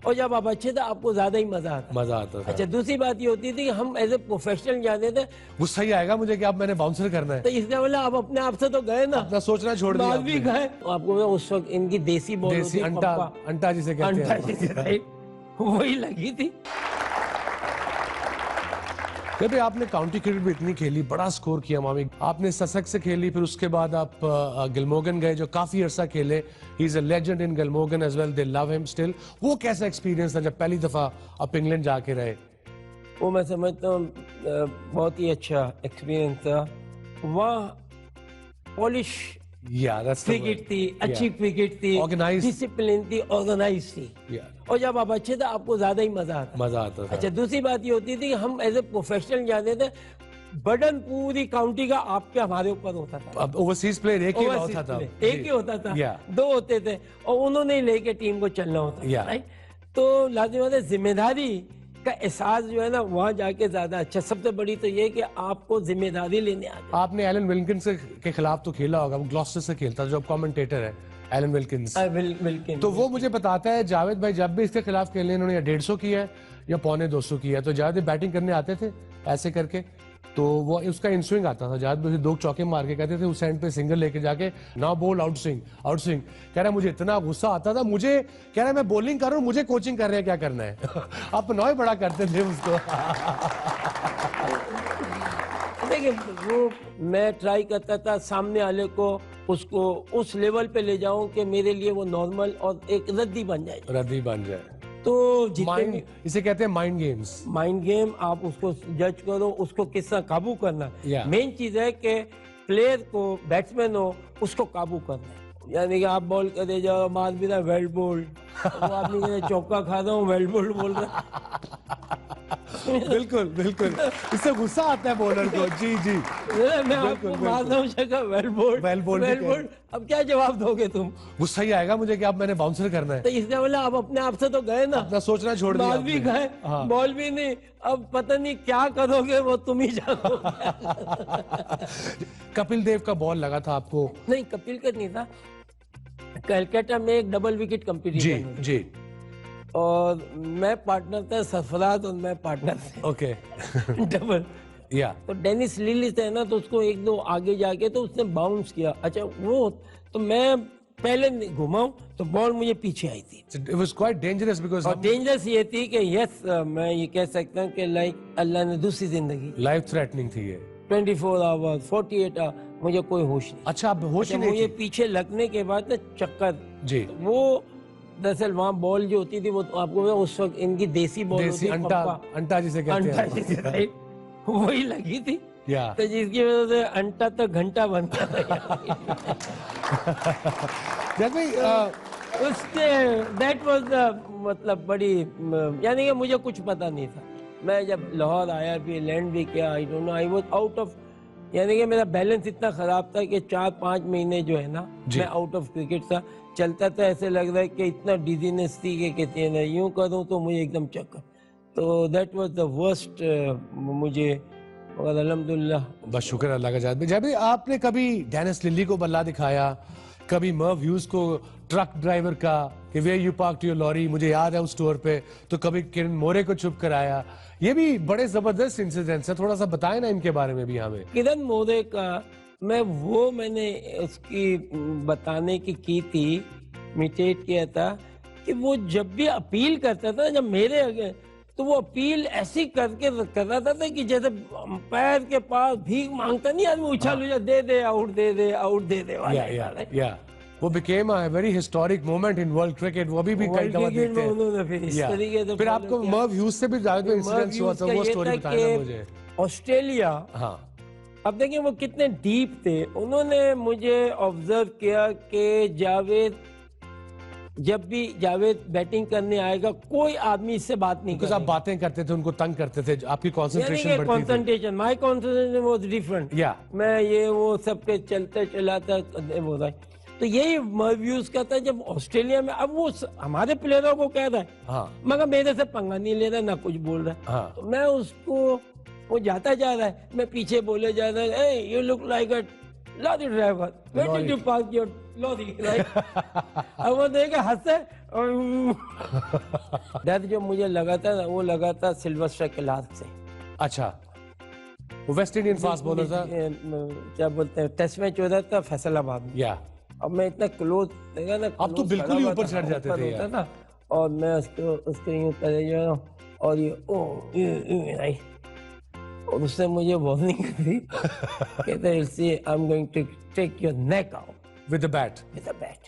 और जब आप अच्छे थे आपको ज्यादा ही मजा आता था। अच्छा, दूसरी बात ये होती थी कि हम एज ए प्रोफेशनल जाते थे। गुस्सा ही आएगा मुझे कि अब मैंने बाउंसर करना है, तो इसका बोला आप अपने आप से तो गए ना, अपना सोचना छोड़ दिया, भी गए। आपको उस वक्त इनकी देसी बॉल होती है, अंटा जिसे कहते हैं, वही लगी थी। जब आपने काउंटी क्रिकेट भी इतनी खेली, बड़ा स्कोर किया मामी, आपने ससेक्स से खेली, फिर उसके बाद आप गिलमोगन गए जो काफी अरसा खेले। He is a legend in Glamorgan as well, they love him still. वो कैसा एक्सपीरियंस था जब पहली दफा आप इंग्लैंड जाके रहे? वो मैं समझता हूँ बहुत ही अच्छा एक्सपीरियंस था। वहाँ पॉलिश क्रिकेट थी, अच्छी क्रिकेट थी, डिसिप्लिन थी, ऑर्गेनाइज थी। और जब आप अच्छे थे आपको ज्यादा ही मजा आता था। अच्छा, दूसरी बात ये होती थी कि हम एज ए प्रोफेशनल जाते थे, बर्डन पूरी काउंटी का आपके हमारे ऊपर होता था। ओवरसीज प्लेयर एक ही होता था, दो होते थे और उन्होंने लेके टीम को चलना होता था। तो लाजिम जिम्मेदारी का एहसास जो है ना वहाँ जाके ज्यादा अच्छा। सबसे बड़ी तो ये कि आपको जिम्मेदारी लेने आती। आपने एलन विल्किंस के खिलाफ तो खेला होगा, वो ग्लॉस्टर से खेलता जो कमेंटेटर है, एलन विल्किंस। तो वो मुझे बताता है जावेद भाई जब भी इसके खिलाफ खेले इन्होंने या 150 किया है या 250 किया है, तो जावेद बैटिंग करने आते थे ऐसे करके, तो वो उसका इन स्विंग आता था, जावेद भाई 2 चौके मार के कहते थे उस एंड पे सिंगल लेके जाके नाउ बॉल आउट स्विंग। कह रहा है मुझे इतना गुस्सा आता था, मुझे कह रहा है मैं बॉलिंग कर रहा हूँ, मुझे कोचिंग कर रहे हैं क्या करना है। आप नॉय बड़ा करते थे उसको। देखिए वो मैं ट्राई करता था सामने वाले को उसको उस लेवल पे ले जाऊं कि मेरे लिए वो नॉर्मल और एक रद्दी बन जाए। तो इसे कहते हैं माइंड गेम्स। माइंड गेम, आप उसको जज करो, उसको किस तरह काबू करना। मेन चीज है कि प्लेयर को, बैट्समैन हो, उसको काबू करना। यानी कि आप बॉल करे जाओ, मार भी रहा वेल बोल्ड, आदमी चौका खा रहा हूँ वेल बोल्ड बोल रहा। बिल्कुल बिल्कुल, इससे गुस्सा आता है बॉलर को। जी जी, मैं आपको मारता हूँ वेल बोल्ड। अब क्या जवाब दोगे तुम? गुस्सा ही आएगा मुझे कि अब मैंने बाउंसर करना है। तो इसका बोला आप अपने आप से तो गए ना, अपना सोचना छोड़ दिया, भी गए, बॉल भी नहीं, अब पता नहीं क्या करोगे वो तुम ही जानो। कपिल देव का बॉल लगा था आपको? नहीं, कपिल का नहीं था। कलकत्ता में एक डबल विकेट कंपटीशन जी, और मैं पार्टनर था, सरफराज और मैं पार्टनर थे। ओके। डबल तो डेनिस लिली थे ना, तो उसको 1-2 आगे जाके तो उसने बाउंस किया। अच्छा, वो तो मैं पहले घुमाऊं तो बॉल मुझे पीछे आई थी। It was quite dangerous because dangerous ये थी कि यस मैं ये कह सकता हूँ कि लाइक अल्लाह ने दूसरी जिंदगी, लाइफ थ्रेटनिंग थी ये। 24 आवर्स 48 आवर्स मुझे कोई होश नहीं। अच्छा, अब होश ही नहीं। मुझे पीछे लगने के बाद चक्कर जी, वो दरअसल वहाँ बॉल जो होती थी वो तो आपको उस वक्त इनकी देसी बॉल होती थी, अंटा जिसे कहते हैं, वही लगी थी। तो जिसकी वजह से अंटा तो घंटा बनता था। उसके दैट वाज मतलब बड़ी, यानी कि मुझे कुछ पता नहीं था। मैं जब लाहौर आया, फिर लैंड भी किया, I don't know, I was out of, यानी कि मेरा बैलेंस इतना खराब था कि 4-5 महीने जो है ना मैं आउट ऑफ क्रिकेट था। चलता था ऐसे लग रहा है कि इतना डिजीनेस थी कि कहते हैं ना यूं करूं तो मुझे एकदम चक्कर। तो दैट वाज द वर्स्ट मुझे, मगर अल्हम्दुलिल्लाह बस शुक्र अल्लाह का। जब आपने कभी डेनिस लिली को बल्ला दिखाया, कभी मर्व ह्यूज को ट्रक ड्राइवर का कि where you park your lorry, मुझे याद है उस टूर पे, तो कभी किरण मोरे को चुप कराया, ये भी बड़े जबरदस्त इंसिडेंट्स है, थोड़ा सा बताएं ना इनके बारे में भी हमें। किरण मोरे का मैंने उसकी बताने की थी, मिटेट किया था कि वो जब भी अपील करता था, जब मेरे आगे, तो वो अपील ऐसी करके कर रहा था कि जैसे अंपायर के पास भीख मांगता नहीं आदमी, उछाल दे दे आउट, दे दे आउट, दे दे वाला। वो became a very historic moment in world cricket। वो अभी भी कई दफा देखते हैं। फिर आपको मर्व ह्यूज से भी ज्यादा इंसिडेंट्स हुआ था, वो स्टोरी बताना मुझे। ऑस्ट्रेलिया, अब देखिए वो कितने डीप थे। उन्होंने मुझे ऑब्जर्व किया कि जब भी जावेद बैटिंग करने आएगा कोई आदमी इससे बात नहीं करेगा। आप बातें करते थे, उनको तंग करते थे, आपकी concentration my concentration was different. मैं ये वो सबके चलते चलाता वो रहा। तो यही व्यूज का था जब ऑस्ट्रेलिया में, अब वो हमारे प्लेयरों को कह रहा है, मगर मेरे से पंगा नहीं ले रहा, ना कुछ बोल रहा है। तो मैं उसको, वो जाता जा रहा है, मैं पीछे बोले जा रहा है, you look like a lorry driver, where did you park your lorry right. अब वो देखे हंसे और डर जो मुझे लगा था ना, वो लगा था सिल्वेस्टर क्लार्क से। अच्छा, वो वेस्ट इंडियन फास्ट बॉलर था, क्या बोलते हैं, टेस्ट मैच हो रहा था फैसलाबाद में। या अब मैं इतना क्लोज देखा ना, अब तो बिल्कुल ही ऊपर चढ़ जाते थे यार। ना, और मैं उसको यूं करे जो ना, और ये राइट, और उसने मुझे वार्निंग दी, कहते हैं I am going to take your neck out with the bat. With the bat.